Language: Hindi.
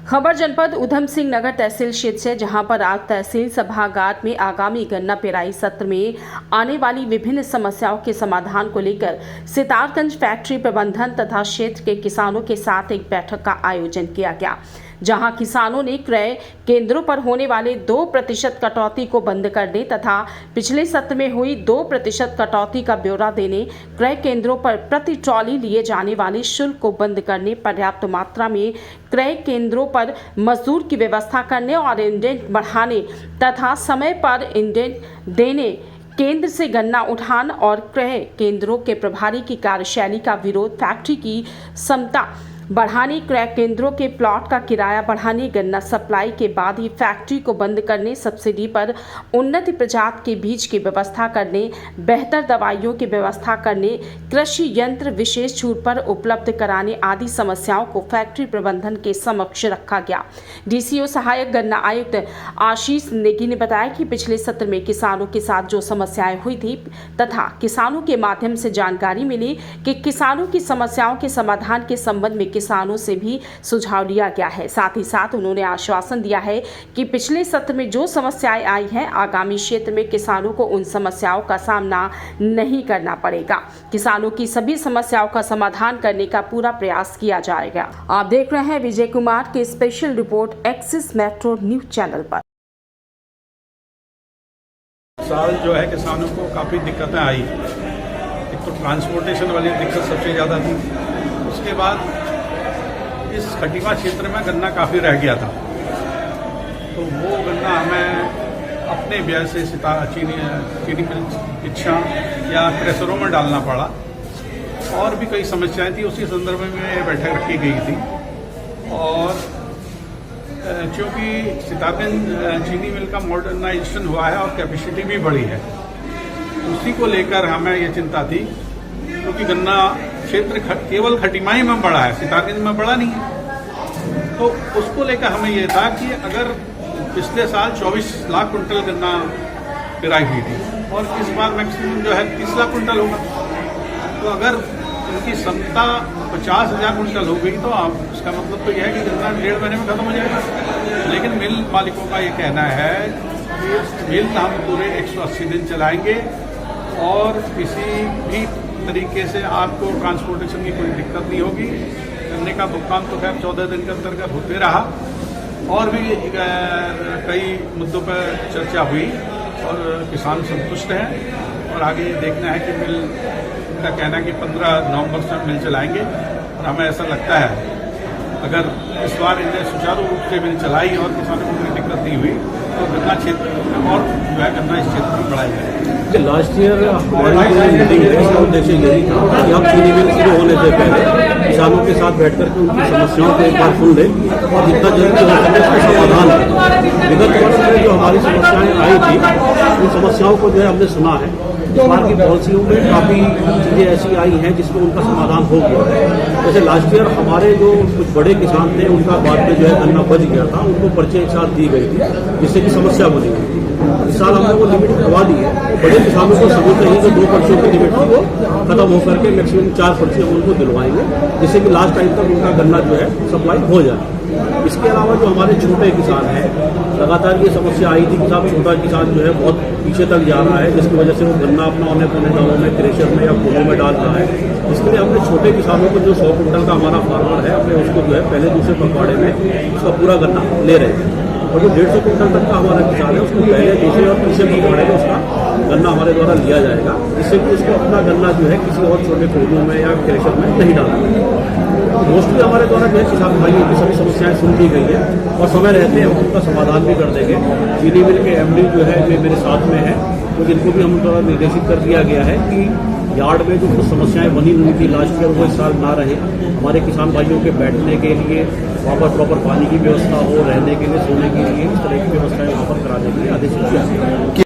खबर जनपद उधम सिंह नगर तहसील क्षेत्र से, जहां पर आज तहसील सभागार में आगामी गन्ना पेराई सत्र में आने वाली विभिन्न समस्याओं के समाधान को लेकर सितारगंज फैक्ट्री प्रबंधन तथा क्षेत्र के किसानों के साथ एक बैठक का आयोजन किया गया, जहां किसानों ने क्रय केंद्रों पर होने वाले 2% कटौती को बंद करने तथा पिछले सत्र में हुई 2% कटौती का ब्यौरा देने, क्रय केंद्रों पर प्रति ट्रॉली लिए जाने वाले शुल्क को बंद करने, पर्याप्त मात्रा में क्रय केंद्रों पर मजदूर की व्यवस्था करने और इंडेंट बढ़ाने तथा समय पर इंडेंट देने, केंद्र से गन्ना उठान और क्रय केंद्रों के प्रभारी की कार्यशैली का विरोध, फैक्ट्री की क्षमता बढ़ाने, क्रय केंद्रों के प्लॉट का किराया बढ़ाने, गन्ना सप्लाई के बाद ही फैक्ट्री को बंद करने, सब्सिडी पर उन्नत प्रजाति के बीज की व्यवस्था करने, बेहतर दवाइयों की व्यवस्था करने, कृषि यंत्र विशेष छूट पर उपलब्ध कराने आदि समस्याओं को फैक्ट्री प्रबंधन के समक्ष रखा गया। डीसीओ सहायक गन्ना आयुक्त आशीष नेगी ने बताया कि पिछले सत्र में किसानों के साथ जो समस्याएं हुई थी तथा किसानों के माध्यम से जानकारी मिली कि किसानों की समस्याओं के समाधान के संबंध में किसानों से भी सुझाव लिया गया है। साथ ही साथ उन्होंने आश्वासन दिया है कि पिछले सत्र में जो समस्याएं आई हैं, आगामी क्षेत्र में किसानों को उन समस्याओं का सामना नहीं करना पड़ेगा। किसानों की सभी समस्याओं का समाधान करने का पूरा प्रयास किया जाएगा। आप देख रहे हैं विजय कुमार की special report axis metro news channel पर। साल जो है किसानों को काफ़ी दिक्कतें आई। एक तो ट्रांसपोर्टेशन वाली दिक्कत सबसे ज़्यादा थी। उसके बाद इस खटीमा क्षेत्र में गन्ना काफ़ी रह गया था, तो वो गन्ना हमें अपने व्यय से चीनी मिल इच्छा या क्रेशरों में डालना पड़ा। और भी कई समस्याएं थी, उसी संदर्भ में बैठक रखी गई थी। और क्योंकि सितारगंज चीनी मिल का मॉडर्नाइजेशन हुआ है और कैपेसिटी भी बढ़ी है, उसी को लेकर हमें ये चिंता थी, क्योंकि गन्ना क्षेत्र केवल खटीमाई में बढ़ा है, सितारगंज में बढ़ा नहीं है। तो उसको लेकर हमें यह था कि अगर पिछले साल 24 लाख कुंटल गन्ना पेराई हुई थी और इस बार मैक्सिमम जो है 30 लाख कुंटल होगा, तो अगर उनकी क्षमता 50,000 कुंटल हो गई तो इसका मतलब तो यह है कि गन्ना 1.5 महीने में खत्म हो जाएगा। लेकिन मिल मालिकों का ये कहना है कि मिल हम पूरे 180 दिन चलाएंगे और किसी भी तरीके से आपको ट्रांसपोर्टेशन की कोई दिक्कत नहीं होगी। गन्ने का भुगतान तो खैर 14 दिन के अंतर्गत होते रहा। और भी कई मुद्दों पर चर्चा हुई और किसान संतुष्ट हैं। और आगे देखना है कि मिल का कहना है कि 15 नवंबर से मिल चलाएंगे। और हमें ऐसा लगता है अगर इस बार इन्हें सुचारू रूप से मिल चलाई और किसानों को कोई दिक्कत नहीं हुई तो गन्ना क्षेत्र और जो है गन्ना इस क्षेत्र में बढ़ाई जाएगी। लास्ट ईयर हमारी मीटिंग है, इसका उद्देश्य यही था कि हम चीनी मिल शुरू होने से पहले किसानों के साथ बैठ करके उनकी समस्याओं को एक बार सुन लें और जितना जल्दी हो सके उसका समाधान करें। विगत वर्ष में जो हमारी समस्याएं आई थी, उन समस्याओं को जो है हमने सुना है। इस बार की पॉलिसियों में काफ़ी चीज़ें ऐसी आई हैं जिसमें उनका समाधान हो गया है। जैसे लास्ट ईयर हमारे जो कुछ बड़े किसान थे, उनका बाद में जो है गन्ना बच गया था, उनको पर्चे एक साथ दी गई थी, जिससे कि समस्या बनी हुई थी। इस साल हमने वो लिमिट करवा दी है। तो बड़े किसानों को सभी कहीं जो 2 पर्चियों की लिमिट थी वो खत्म होकर के मैक्सिमम 4 पर्ची हम उनको दिलवाएंगे, जिससे कि लास्ट टाइम तक उनका गन्ना जो है सप्लाई हो जाए। इसके अलावा जो हमारे छोटे किसान हैं, लगातार ये समस्या आई थी कि साहब छोटा किसान जो है बहुत पीछे तक जा रहा है, जिसकी वजह से वो गन्ना अपना औने पौने दामों में क्रेशर में या कोलों में डाल रहा है। इसके लिए हमने छोटे किसानों को जो 100 कुंटल का हमारा फार्मर है, हमने उसको जो है पहले दूसरे पखवाड़े में उसका पूरा गन्ना ले रहे हैं। और जो 150 कुंटल तक का हमारा किसान है, उसको पहले दूसरे और तीसरे पखवाड़े में उसका गन्ना हमारे द्वारा लिया जाएगा, जिससे कि उसको अपना गन्ना जो है किसी और छोटे कोलों में या क्रेशर में नहीं डालना। मोस्टली हमारे द्वारा जो है किसान भाइयों की सभी समस्याएं सुन ली गई है और समय रहते हम उनका समाधान भी कर देंगे। चीनी मिल के एमडी जो है वे मेरे साथ में है, तो जिनको भी हम द्वारा निर्देशित कर दिया गया है कि यार्ड में जो कुछ समस्याएं बनी हुई थी लास्ट ईयर, वो इस साल ना रहे। हमारे किसान भाइयों के बैठने के लिए वहाँ पर प्रॉपर पानी की व्यवस्था हो, रहने के लिए, सोने के लिए, इस तरह की व्यवस्थाएं वहाँ पर कराने के लिए आदेश दिया गया।